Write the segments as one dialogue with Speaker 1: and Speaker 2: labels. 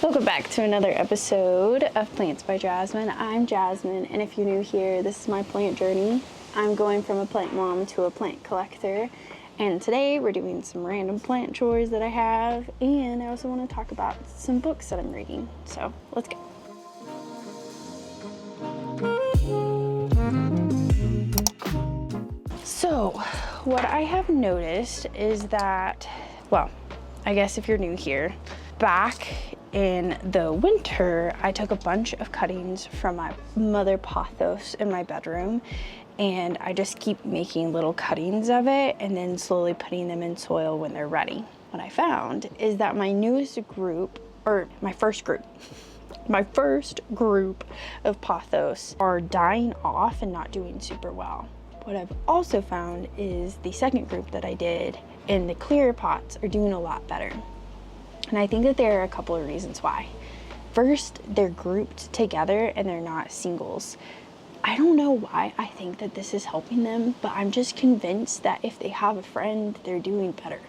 Speaker 1: Welcome back to another episode of Plants by Jasmine. I'm Jasmine, and if you're new here, this is my plant journey. I'm going from a plant mom to a plant collector, and today we're doing some random plant chores that I have, and I also want to talk about some books that I'm reading. So let's go. So what I have noticed is that, well, I guess if you're new here, back in the winter, I took a bunch of cuttings from my mother pothos in my bedroom, and I just keep making little cuttings of it and then slowly putting them in soil when they're ready. What I found is that my first group of pothos are dying off and not doing super well. What I've also found is the second group that I did in the clear pots are doing a lot better. And I think that there are a couple of reasons why. First, they're grouped together and they're not singles. I don't know why I think that this is helping them, but I'm just convinced that if they have a friend, they're doing better.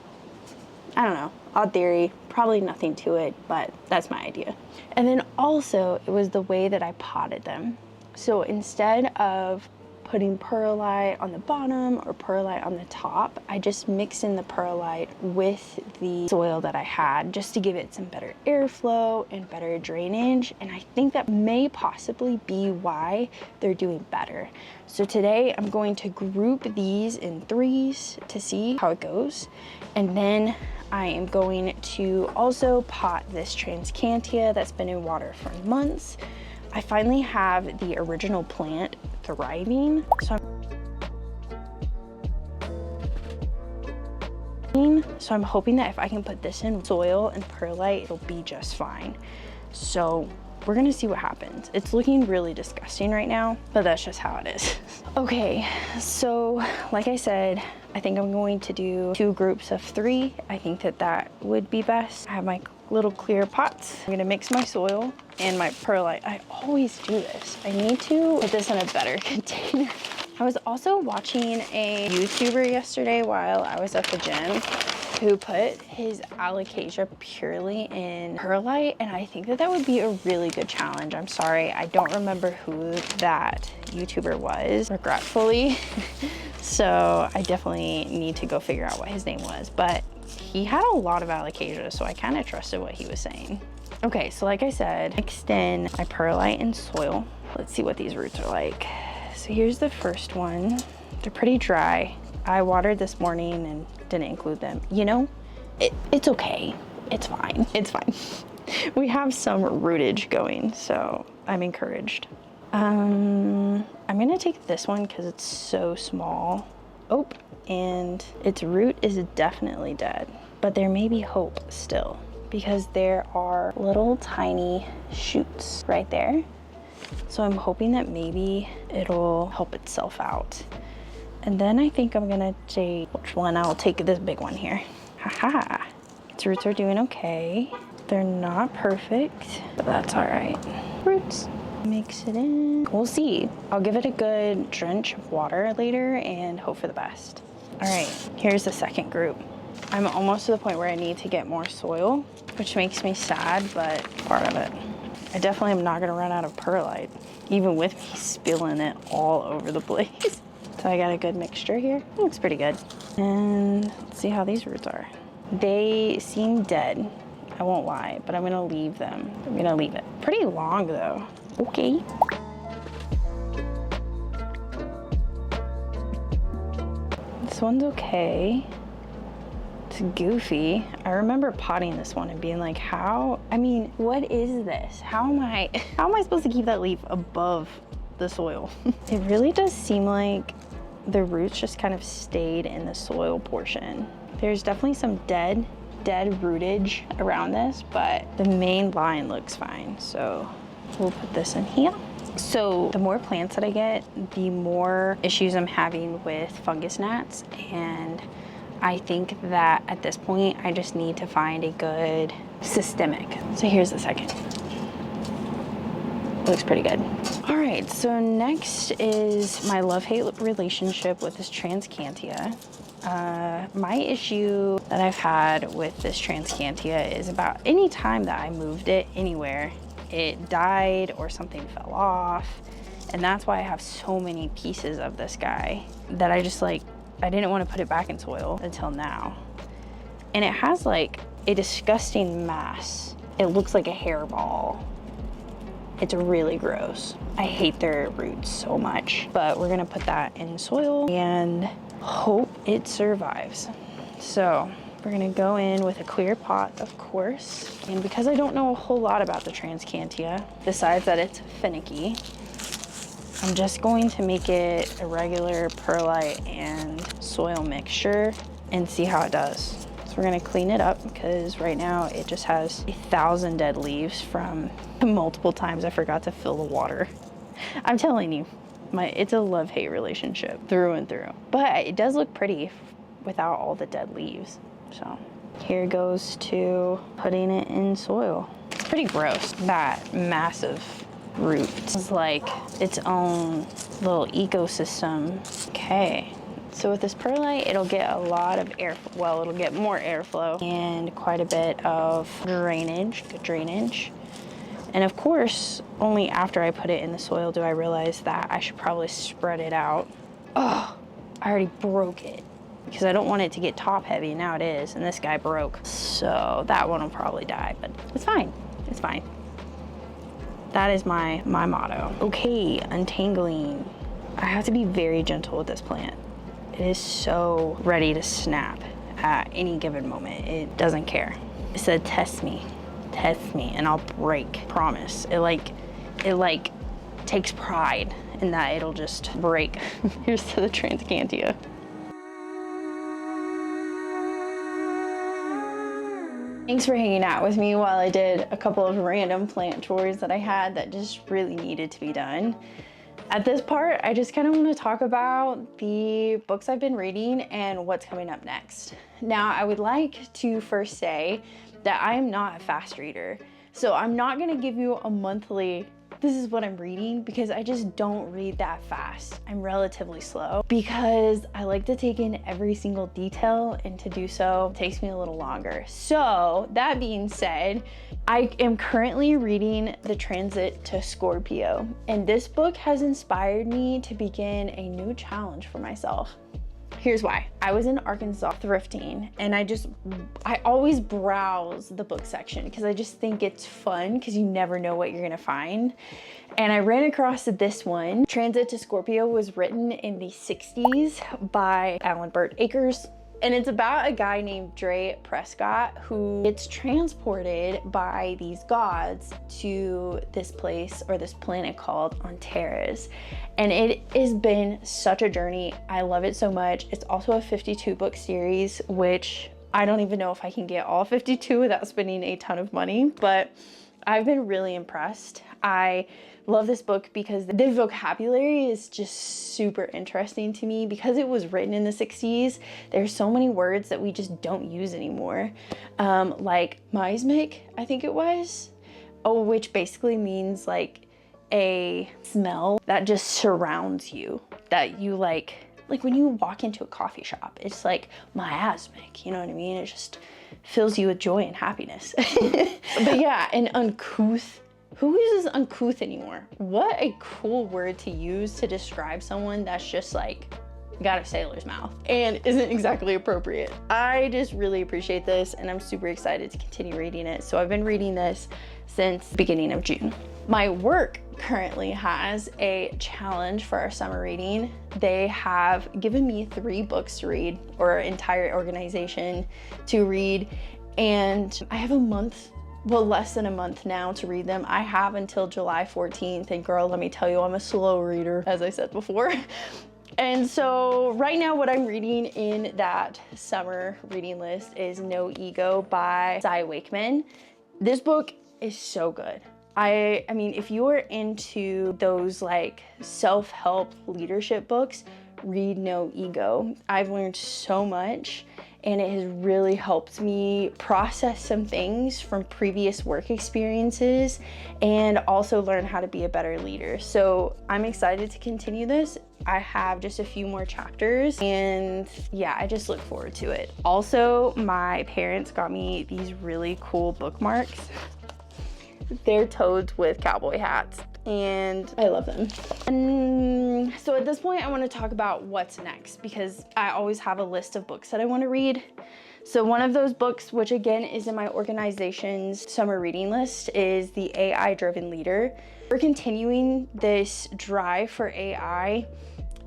Speaker 1: I don't know, odd theory, probably nothing to it, but that's my idea. And then also, it was the way that I potted them. So instead of putting perlite on the bottom or perlite on the top, I just mixed in the perlite with the soil that I had just to give it some better airflow and better drainage. And I think that may possibly be why they're doing better. So today I'm going to group these in threes to see how it goes. And then I am going to also pot this Tradescantia that's been in water for months. I finally have the original plant thriving, so I'm hoping that if I can put this in soil and perlite, it'll be just fine. So we're gonna see what happens. It's looking really disgusting right now, but that's just how it is. Okay, so like I said, I think I'm going to do 2 groups of 3. I think that that would be best. I have my little clear pots. I'm gonna mix my soil and my perlite. I always do this. I need to put this in a better container. I was also watching a YouTuber yesterday while I was at the gym who put his alocasia purely in perlite, and I think that that would be a really good challenge. I'm sorry, I don't remember who that YouTuber was, regretfully. So I definitely need to go figure out what his name was, but he had a lot of alocasia, so I kind of trusted what he was saying. Okay, so like I said, mixed in my perlite and soil. Let's see what these roots are like. So here's the first one. They're pretty dry. I watered this morning and didn't include them. You know, it's okay. It's fine. It's fine. We have some rootage going, so I'm encouraged. I'm gonna take this one because it's so small. Oh, and its root is definitely dead, but there may be hope still because there are little tiny shoots right there. So I'm hoping that maybe it'll help itself out. And then I think I'm gonna take, which one? I'll take this big one here. Haha, its roots are doing okay. They're not perfect, but that's all right. Roots. Mix it in. We'll see. I'll give it a good drench of water later and hope for the best. All right, here's the second group. I'm almost to the point where I need to get more soil, which makes me sad, but part of it. I definitely am not gonna run out of perlite, even with me spilling it all over the place. So I got a good mixture here. Looks pretty good. And let's see how these roots are. They seem dead, I won't lie, but I'm gonna leave them. I'm gonna leave it. Pretty long though. Okay. This one's okay. It's goofy. I remember potting this one and being like, what is this? How am I supposed to keep that leaf above the soil? It really does seem like the roots just kind of stayed in the soil portion. There's definitely some dead rootage around this, but the main line looks fine. So we'll put this in here. So the more plants that I get, the more issues I'm having with fungus gnats, and I think that at this point I just need to find a good systemic. So here's the second. looks pretty good. All right, so next is my love-hate relationship with this Tradescantia. My issue that I've had with this Tradescantia is about any time that I moved it anywhere, it died or something fell off. And that's why I have so many pieces of this guy that I just like, I didn't want to put it back in soil until now. And it has like a disgusting mass. It looks like a hairball. It's really gross. I hate their roots so much, but we're gonna put that in soil and hope it survives. So we're gonna go in with a clear pot, of course. And because I don't know a whole lot about the Tradescantia, besides that it's finicky, I'm just going to make it a regular perlite and soil mixture and see how it does. So we're gonna clean it up because right now it just has 1,000 dead leaves from multiple times I forgot to fill the water. I'm telling you, it's a love-hate relationship through and through. But it does look pretty without all the dead leaves. So here goes to putting it in soil. It's pretty gross, that massive root. It's like its own little ecosystem. Okay. So with this perlite, it'll get a lot of air, well, it'll get more airflow and quite a bit of drainage, good drainage. And of course, only after I put it in the soil do I realize that I should probably spread it out. Oh, I already broke it because I don't want it to get top heavy. Now it is, and this guy broke. So that one will probably die, but it's fine, it's fine. That is my motto. Okay, untangling. I have to be very gentle with this plant. It is so ready to snap at any given moment. It doesn't care. It said, test me, and I'll break, promise. It like takes pride in that it'll just break. Here's to the Tradescantia. Thanks for hanging out with me while I did a couple of random plant chores that I had that just really needed to be done. At this part, I just kind of want to talk about the books I've been reading and what's coming up next. Now, I would like to first say that I am not a fast reader. So I'm not going to give you a monthly, this is what I'm reading, because I just don't read that fast. I'm relatively slow because I like to take in every single detail, and to do so takes me a little longer. So that being said, I am currently reading The Transit to Scorpio, and this book has inspired me to begin a new challenge for myself. Here's why. I was in Arkansas thrifting, and I always browse the book section because I just think it's fun because you never know what you're gonna find. And I ran across this one. Transit to Scorpio was written in the 60s by Alan Burt Akers. And it's about a guy named Dre Prescott who gets transported by these gods to this place or this planet called Chores. And it has been such a journey. I love it so much. It's also a 52 book series, which I don't even know if I can get all 52 without spending a ton of money, but I've been really impressed. I love this book because the vocabulary is just super interesting to me. Because it was written in the 60s, there's so many words that we just don't use anymore. Like miasmic, I think it was. Oh, which basically means like a smell that just surrounds you, that you like when you walk into a coffee shop, it's like miasmic, you know what I mean? It just fills you with joy and happiness. But yeah, and uncouth. Who uses uncouth anymore? What a cool word to use to describe someone that's just like got a sailor's mouth and isn't exactly appropriate. I just really appreciate this, and I'm super excited to continue reading it. So I've been reading this since the beginning of June. My work currently has a challenge for our summer reading. They have given me 3 books to read, or entire organization to read, and I have a month, well, less than a month now to read them. I have until July 14th, and girl, let me tell you, I'm a slow reader, as I said before. And so right now what I'm reading in that summer reading list is No Ego by Cy Wakeman. This book is so good. I mean, if you are into those like self-help leadership books, read No Ego. I've learned so much, and it has really helped me process some things from previous work experiences and also learn how to be a better leader. So I'm excited to continue this. I have just a few more chapters, and yeah, I just look forward to it. Also, my parents got me these really cool bookmarks. They're toads with cowboy hats, and I love them. And so at this point, I want to talk about what's next, because I always have a list of books that I want to read. So one of those books, which again is in my organization's summer reading list, is The AI Driven Leader. We're continuing this drive for AI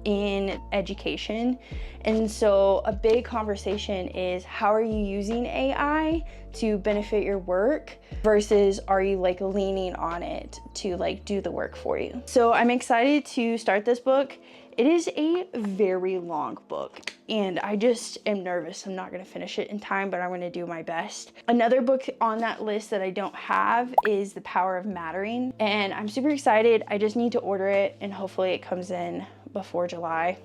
Speaker 1: in education. And so a big conversation is, how are you using AI to benefit your work versus are you like leaning on it to like do the work for you? So I'm excited to start this book. It is a very long book and I just am nervous. I'm not gonna finish it in time, but I'm gonna do my best. Another book on that list that I don't have is The Power of Mattering, and I'm super excited. I just need to order it and hopefully it comes in before July.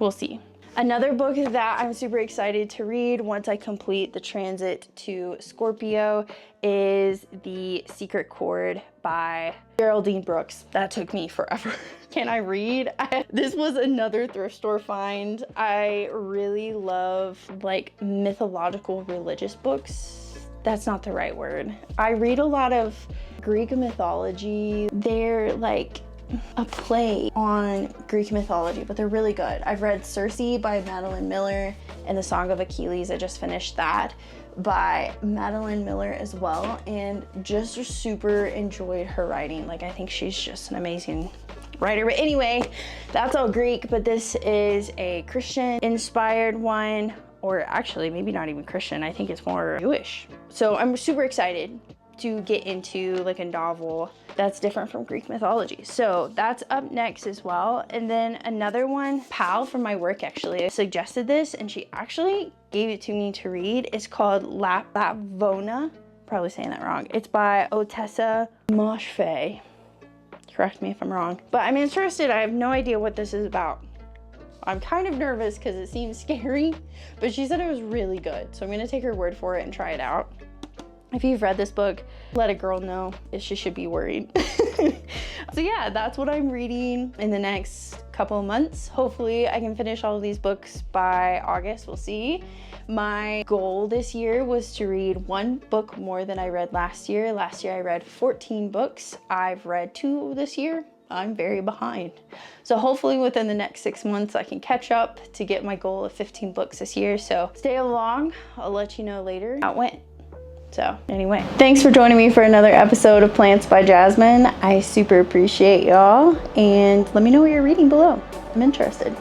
Speaker 1: We'll see. Another book that I'm super excited to read once I complete the transit to Scorpio is The Secret Chord by Geraldine Brooks. That took me forever. Can I read? This was another thrift store find. I really love like mythological religious books. That's not the right word. I read a lot of Greek mythology. They're like a play on Greek mythology, but they're really good. I've read Circe by Madeline Miller and The Song of Achilles. I just finished that by Madeline Miller as well, and just super enjoyed her writing. Like, I think she's just an amazing writer. But anyway, that's all Greek, but this is a Christian inspired one, or actually maybe not even Christian. I think it's more Jewish. So I'm super excited to get into like a novel that's different from Greek mythology. So that's up next as well. And then another one, Pal from my work actually suggested this, and she actually gave it to me to read. It's called Lapvona. Probably saying that wrong. It's by Otessa Moshfegh. Correct me if I'm wrong. But I'm interested. I have no idea what this is about. I'm kind of nervous because it seems scary, but she said it was really good. So I'm gonna take her word for it and try it out. If you've read this book, let a girl know if she should be worried. So yeah, that's what I'm reading in the next couple of months. Hopefully I can finish all of these books by August, we'll see. My goal this year was to read one book more than I read last year. Last year I read 14 books. I've read 2 this year. I'm very behind. So hopefully within the next 6 months I can catch up to get my goal of 15 books this year. So stay along, I'll let you know later how it went. So anyway, thanks for joining me for another episode of Plants by Jasmine. I super appreciate y'all, and let me know what you're reading below. I'm interested.